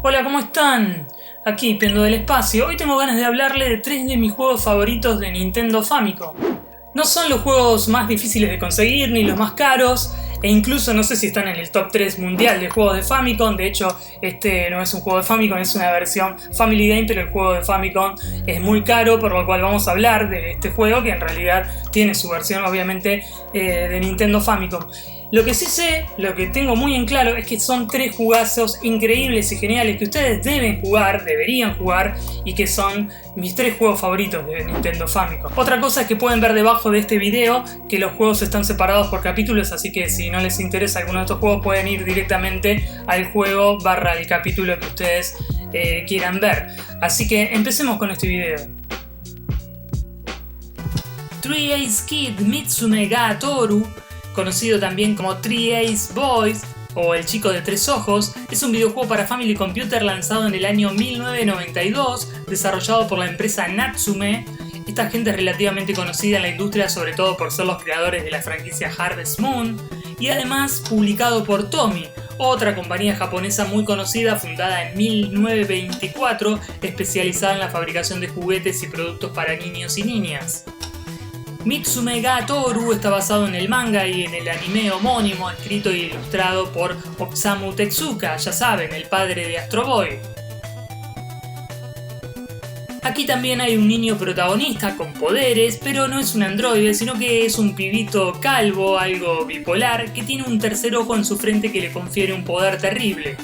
Hola, ¿cómo están? Aquí, Pendo del Espacio. Hoy tengo ganas de hablarle de 3 de mis juegos favoritos de Nintendo Famicom. No son los juegos más difíciles de conseguir ni los más caros, e incluso no sé si están en el top 3 mundial de juegos de Famicom. De hecho, este no es un juego de Famicom, es una versión Family Game, pero el juego de Famicom es muy caro, por lo cual vamos a hablar de este juego que en realidad tiene su versión obviamente de Nintendo Famicom. Lo que sí sé, lo que tengo muy en claro es que son 3 jugazos increíbles y geniales que ustedes deben jugar, deberían jugar, y que son mis 3 juegos favoritos de Nintendo Famicom. Otra cosa es que pueden ver debajo de este video que los juegos están separados por capítulos, así que si no les interesa alguno de estos juegos pueden ir directamente al juego / el capítulo que ustedes quieran ver. Así que empecemos con este video. Three Ace Kid Mitsume ga Toru, conocido también como Three Ace Boys o El Chico de Tres Ojos, es un videojuego para Family Computer lanzado en el año 1992, desarrollado por la empresa Natsume. Esta gente es relativamente conocida en la industria, sobre todo por ser los creadores de la franquicia Harvest Moon, y además publicado por Tomy, otra compañía japonesa muy conocida fundada en 1924, especializada en la fabricación de juguetes y productos para niños y niñas. Mitsume ga Toru está basado en el manga y en el anime homónimo, escrito e ilustrado por Osamu Tezuka, ya saben, el padre de Astro Boy. Aquí también hay un niño protagonista con poderes, pero no es un androide, sino que es un pibito calvo, algo bipolar, que tiene un tercer ojo en su frente que le confiere un poder terrible.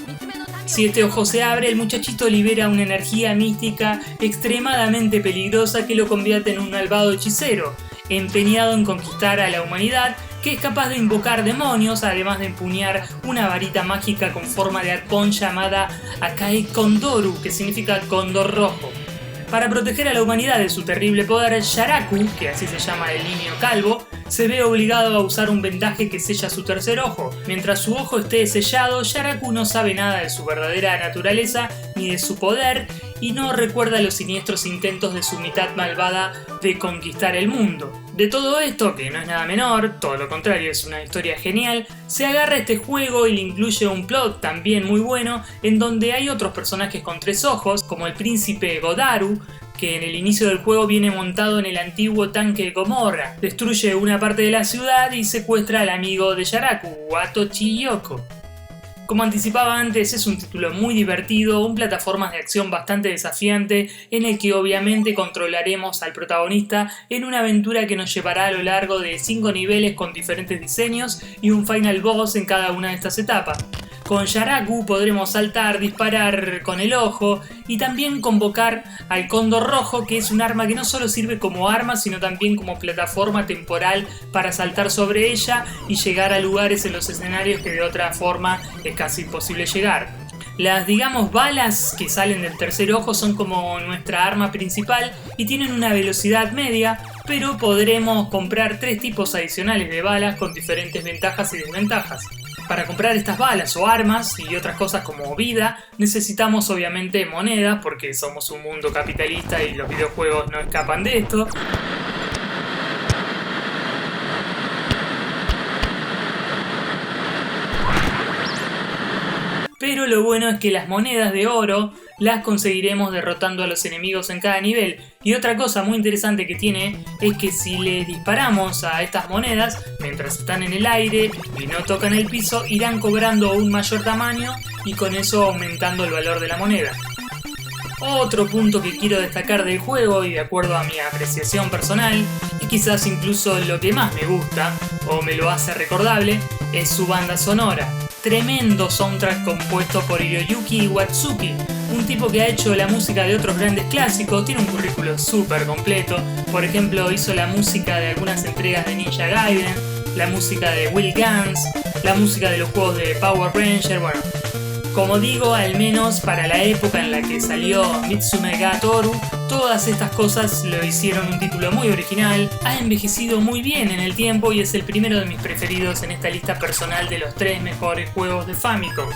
Si este ojo se abre, el muchachito libera una energía mística extremadamente peligrosa que lo convierte en un malvado hechicero, empeñado en conquistar a la humanidad, que es capaz de invocar demonios, además de empuñar una varita mágica con forma de halcón llamada Akai Kondoru, que significa cóndor rojo. Para proteger a la humanidad de su terrible poder, Yaraku, que así se llama el niño calvo, se ve obligado a usar un vendaje que sella su tercer ojo. Mientras su ojo esté sellado, Yaraku no sabe nada de su verdadera naturaleza ni de su poder, y no recuerda los siniestros intentos de su mitad malvada de conquistar el mundo. De todo esto, que no es nada menor, todo lo contrario, es una historia genial, se agarra este juego y le incluye un plot también muy bueno, en donde hay otros personajes con 3 ojos, como el príncipe Godaru, que en el inicio del juego viene montado en el antiguo tanque Gomorra, destruye una parte de la ciudad y secuestra al amigo de Yaraku, Wato Chiyoko. Como anticipaba antes, es un título muy divertido, un plataformas de acción bastante desafiante, en el que obviamente controlaremos al protagonista en una aventura que nos llevará a lo largo de 5 niveles con diferentes diseños y un final boss en cada una de estas etapas. Con Yaraku podremos saltar, disparar con el ojo y también convocar al cóndor rojo, que es un arma que no solo sirve como arma, sino también como plataforma temporal para saltar sobre ella y llegar a lugares en los escenarios que de otra forma es casi imposible llegar. Las, digamos, balas que salen del tercer ojo son como nuestra arma principal y tienen una velocidad media, pero podremos comprar 3 tipos adicionales de balas con diferentes ventajas y desventajas. Para comprar estas balas o armas y otras cosas como vida, necesitamos obviamente monedas, porque somos un mundo capitalista y los videojuegos no escapan de esto. Pero lo bueno es que las monedas de oro las conseguiremos derrotando a los enemigos en cada nivel. Y otra cosa muy interesante que tiene es que si le disparamos a estas monedas mientras están en el aire y no tocan el piso, irán cobrando un mayor tamaño y con eso aumentando el valor de la moneda. Otro punto que quiero destacar del juego, y de acuerdo a mi apreciación personal, y quizás incluso lo que más me gusta o me lo hace recordable, es su banda sonora. Tremendo soundtrack compuesto por Hiroyuki Watsuki, un tipo que ha hecho la música de otros grandes clásicos, tiene un currículo súper completo. Por ejemplo, hizo la música de algunas entregas de Ninja Gaiden, la música de Will Guns, la música de los juegos de Power Ranger, bueno. Como digo, al menos para la época en la que salió Mitsume ga Toru, todas estas cosas lo hicieron un título muy original, ha envejecido muy bien en el tiempo y es el primero de mis preferidos en esta lista personal de los 3 mejores juegos de Famicom.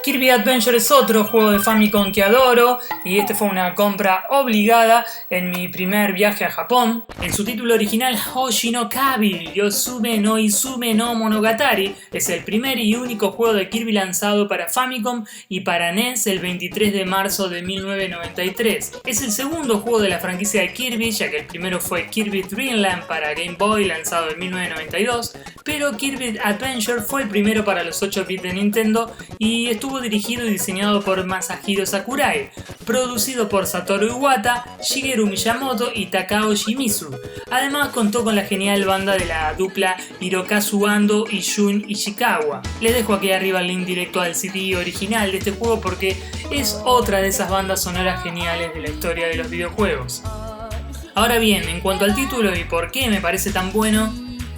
Kirby Adventure es otro juego de Famicom que adoro y este fue una compra obligada en mi primer viaje a Japón. En su título original, Hoshi no Kabi Yosume no Izume no Monogatari, es el primer y único juego de Kirby lanzado para Famicom y para NES el 23 de marzo de 1993. Es el segundo juego de la franquicia de Kirby, ya que el primero fue Kirby Dream Land para Game Boy lanzado en 1992, pero Kirby Adventure fue el primero para los 8 bits de Nintendo y estuvo dirigido y diseñado por Masahiro Sakurai, producido por Satoru Iwata, Shigeru Miyamoto y Takao Shimizu. Además contó con la genial banda de la dupla Hirokazu Ando y Jun Ishikawa. Les dejo aquí arriba el link directo al CD original de este juego porque es otra de esas bandas sonoras geniales de la historia de los videojuegos. Ahora bien, en cuanto al título y por qué me parece tan bueno,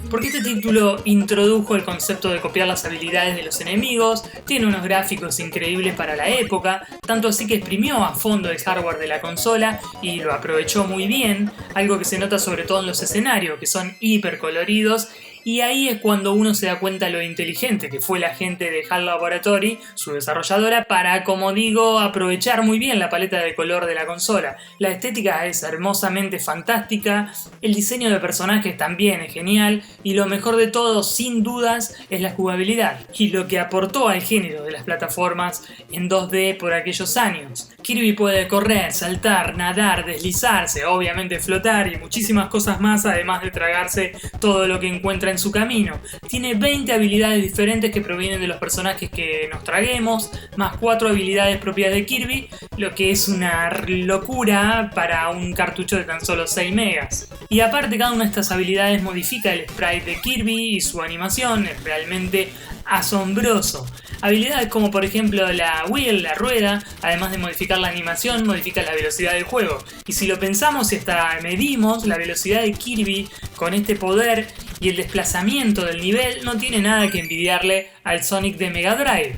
porque este título introdujo el concepto de copiar las habilidades de los enemigos, tiene unos gráficos increíbles para la época, tanto así que exprimió a fondo el hardware de la consola y lo aprovechó muy bien, algo que se nota sobre todo en los escenarios, que son hiper coloridos. Y ahí es cuando uno se da cuenta lo inteligente que fue la gente de HAL Laboratory, su desarrolladora, para, como digo, aprovechar muy bien la paleta de color de la consola. La estética es hermosamente fantástica, el diseño de personajes también es genial, y lo mejor de todo, sin dudas, es la jugabilidad, y lo que aportó al género de las plataformas en 2D por aquellos años. Kirby puede correr, saltar, nadar, deslizarse, obviamente flotar y muchísimas cosas más, además de tragarse todo lo que encuentra en su camino. Tiene 20 habilidades diferentes que provienen de los personajes que nos traguemos, más 4 habilidades propias de Kirby, lo que es una locura para un cartucho de tan solo 6 megas. Y aparte, cada una de estas habilidades modifica el sprite de Kirby y su animación es realmente asombroso. Habilidades como por ejemplo la wheel, la rueda, además de modificar la animación, modifica la velocidad del juego. Y si lo pensamos y hasta medimos, la velocidad de Kirby con este poder y el desplazamiento del nivel no tiene nada que envidiarle al Sonic de Mega Drive.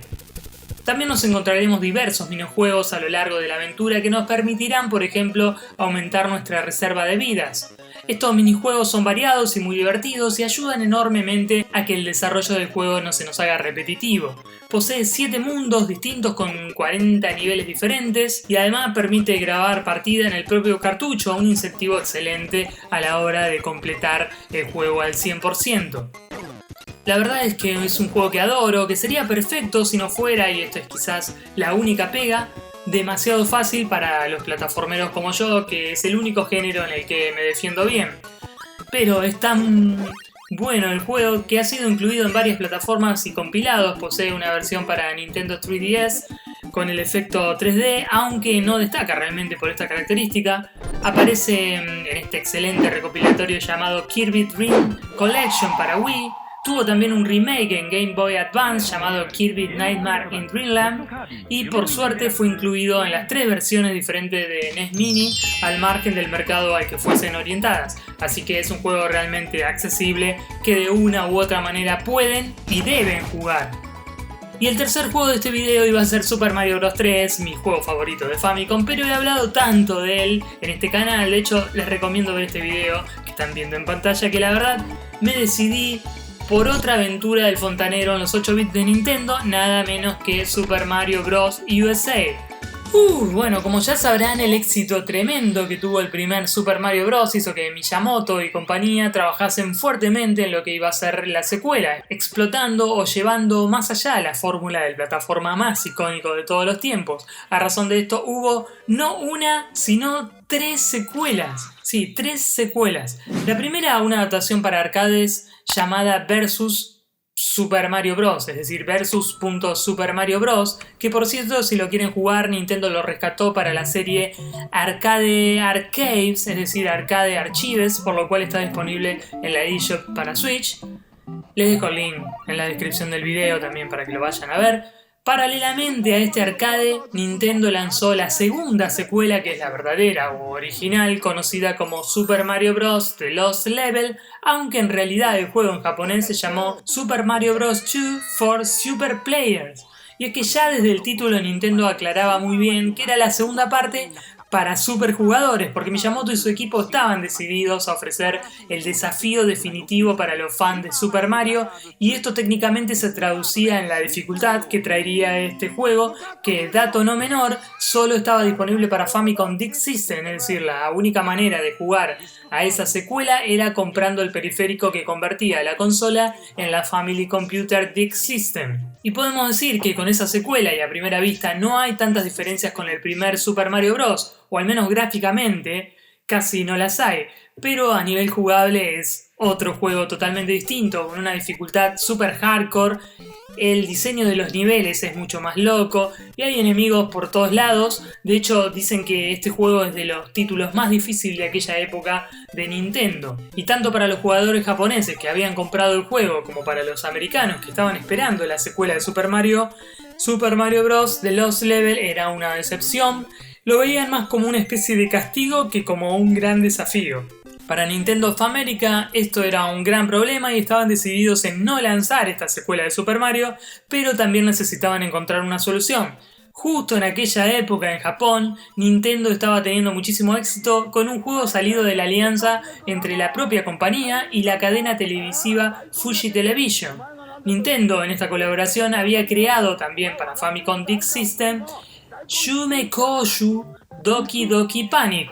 También nos encontraremos diversos minijuegos a lo largo de la aventura que nos permitirán, por ejemplo, aumentar nuestra reserva de vidas. Estos minijuegos son variados y muy divertidos y ayudan enormemente a que el desarrollo del juego no se nos haga repetitivo. Posee 7 mundos distintos con 40 niveles diferentes y además permite grabar partida en el propio cartucho, un incentivo excelente a la hora de completar el juego al 100%. La verdad es que es un juego que adoro, que sería perfecto si no fuera, y esto es quizás la única pega, demasiado fácil para los plataformeros como yo, que es el único género en el que me defiendo bien. Pero es tan bueno el juego que ha sido incluido en varias plataformas y compilados. Posee una versión para Nintendo 3DS con el efecto 3D, aunque no destaca realmente por esta característica. Aparece en este excelente recopilatorio llamado Kirby Dream Collection para Wii. Tuvo también un remake en Game Boy Advance llamado Kirby Nightmare in Dreamland y por suerte fue incluido en las 3 versiones diferentes de NES Mini al margen del mercado al que fuesen orientadas. Así que es un juego realmente accesible que de una u otra manera pueden y deben jugar. Y el tercer juego de este video iba a ser Super Mario Bros. 3, mi juego favorito de Famicom, pero he hablado tanto de él en este canal, de hecho les recomiendo ver este video que están viendo en pantalla, que la verdad me decidí por otra aventura del fontanero en los 8 bits de Nintendo, nada menos que Super Mario Bros. USA. Bueno, como ya sabrán, el éxito tremendo que tuvo el primer Super Mario Bros. Hizo que Miyamoto y compañía trabajasen fuertemente en lo que iba a ser la secuela, explotando o llevando más allá la fórmula del plataforma más icónico de todos los tiempos. A razón de esto hubo no una, sino 3 secuelas. Sí, 3 secuelas. La primera, una adaptación para arcades llamada Versus Super Mario Bros, es decir, Versus.Super Mario Bros, que por cierto, si lo quieren jugar, Nintendo lo rescató para la serie Arcade Archives, es decir, Arcade Archives, por lo cual está disponible en la eShop para Switch. Les dejo el link en la descripción del video también para que lo vayan a ver. Paralelamente a este arcade, Nintendo lanzó la segunda secuela, que es la verdadera o original, conocida como Super Mario Bros. The Lost Level, aunque en realidad el juego en japonés se llamó Super Mario Bros. 2 for Super Players. Y es que ya desde el título Nintendo aclaraba muy bien que era la segunda parte, para superjugadores, porque Miyamoto y su equipo estaban decididos a ofrecer el desafío definitivo para los fans de Super Mario, y esto técnicamente se traducía en la dificultad que traería este juego, que, dato no menor, solo estaba disponible para Famicom Disk System, es decir, la única manera de jugar a esa secuela era comprando el periférico que convertía la consola en la Family Computer Disk System. Y podemos decir que con esa secuela y a primera vista no hay tantas diferencias con el primer Super Mario Bros, o al menos gráficamente casi no las hay, pero a nivel jugable es otro juego totalmente distinto, con una dificultad super hardcore. El diseño de los niveles es mucho más loco y hay enemigos por todos lados. De hecho, dicen que este juego es de los títulos más difíciles de aquella época de Nintendo. Y tanto para los jugadores japoneses que habían comprado el juego como para los americanos que estaban esperando la secuela de Super Mario Bros. The Lost Level era una decepción. Lo veían más como una especie de castigo que como un gran desafío. Para Nintendo of America esto era un gran problema y estaban decididos en no lanzar esta secuela de Super Mario, pero también necesitaban encontrar una solución. Justo en aquella época en Japón, Nintendo estaba teniendo muchísimo éxito con un juego salido de la alianza entre la propia compañía y la cadena televisiva Fuji Television. Nintendo en esta colaboración había creado también para Famicom Disk System Yume Koju Doki Doki Panic.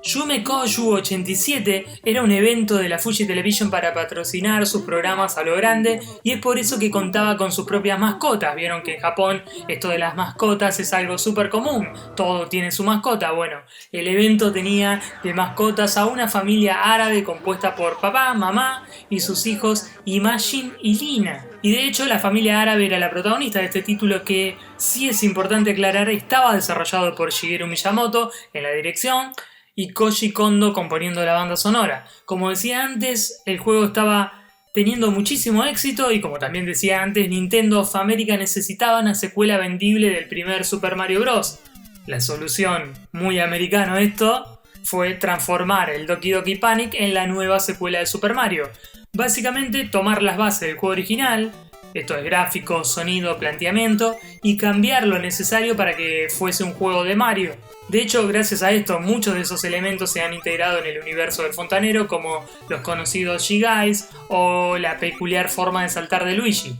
Yume Koju 87 era un evento de la Fuji Television para patrocinar sus programas a lo grande, y es por eso que contaba con sus propias mascotas. Vieron que en Japón esto de las mascotas es algo súper común, todo tiene su mascota. Bueno, el evento tenía de mascotas a una familia árabe compuesta por papá, mamá y sus hijos Imagine y Lina. Y de hecho la familia árabe era la protagonista de este título que, sí es importante aclarar, estaba desarrollado por Shigeru Miyamoto en la dirección y Koji Kondo componiendo la banda sonora. Como decía antes, el juego estaba teniendo muchísimo éxito y, como también decía antes, Nintendo of America necesitaba una secuela vendible del primer Super Mario Bros. La solución, muy americano esto, fue transformar el Doki Doki Panic en la nueva secuela de Super Mario. Básicamente tomar las bases del juego original, esto es gráfico, sonido, planteamiento, y cambiar lo necesario para que fuese un juego de Mario. De hecho, gracias a esto, muchos de esos elementos se han integrado en el universo del fontanero, como los conocidos G-Guys o la peculiar forma de saltar de Luigi.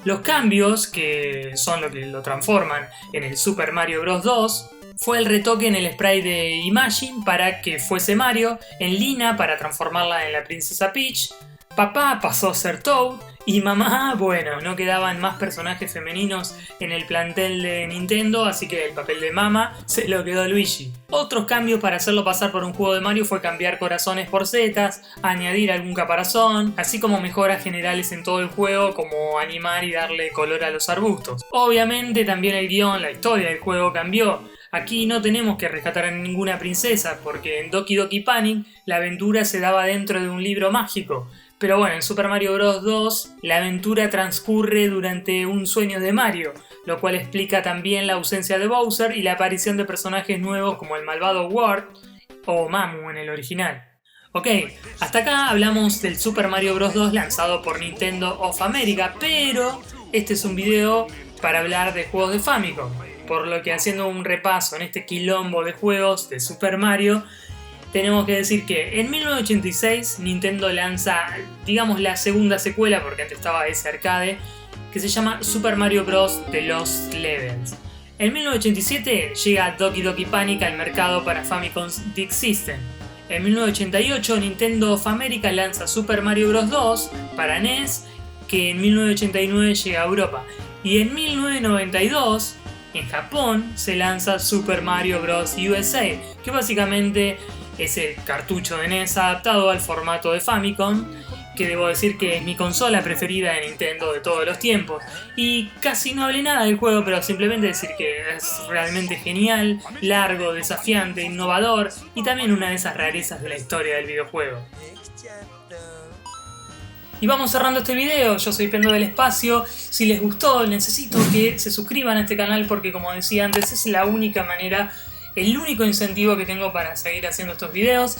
Los cambios, que son lo que lo transforman en el Super Mario Bros. 2, fue el retoque en el sprite de Imagine para que fuese Mario, en Lina para transformarla en la princesa Peach, papá pasó a ser Toad, y mamá, bueno, no quedaban más personajes femeninos en el plantel de Nintendo, así que el papel de mamá se lo quedó Luigi. Otros cambios para hacerlo pasar por un juego de Mario fue cambiar corazones por setas, añadir algún caparazón, así como mejoras generales en todo el juego, como animar y darle color a los arbustos. Obviamente también el guión, la historia del juego cambió. Aquí no tenemos que rescatar a ninguna princesa, porque en Doki Doki Panic la aventura se daba dentro de un libro mágico. Pero bueno, en Super Mario Bros. 2 la aventura transcurre durante un sueño de Mario, lo cual explica también la ausencia de Bowser y la aparición de personajes nuevos como el malvado Wart o Mamu en el original. Ok, hasta acá hablamos del Super Mario Bros. 2 lanzado por Nintendo of America, pero este es un video para hablar de juegos de Famicom, por lo que, haciendo un repaso en este quilombo de juegos de Super Mario, tenemos que decir que en 1986 Nintendo lanza, digamos, la segunda secuela, porque antes estaba ese arcade, que se llama Super Mario Bros. The Lost Levels. En 1987 llega Doki Doki Panic al mercado para Famicom Disk System. En 1988 Nintendo of America lanza Super Mario Bros. 2 para NES, que en 1989 llega a Europa. Y en 1992, en Japón, se lanza Super Mario Bros. USA, que básicamente es el cartucho de NES adaptado al formato de Famicom, que debo decir que es mi consola preferida de Nintendo de todos los tiempos. Y casi no hablé nada del juego, pero simplemente decir que es realmente genial, largo, desafiante, innovador y también una de esas rarezas de la historia del videojuego. Y vamos cerrando este video. Yo soy Pendo del Espacio. Si les gustó, necesito que se suscriban a este canal porque, como decía antes, es la única manera, el único incentivo que tengo para seguir haciendo estos videos.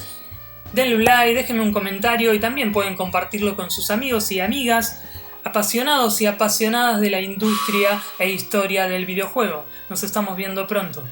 Denle un like, déjenme un comentario y también pueden compartirlo con sus amigos y amigas apasionados y apasionadas de la industria e historia del videojuego. Nos estamos viendo pronto.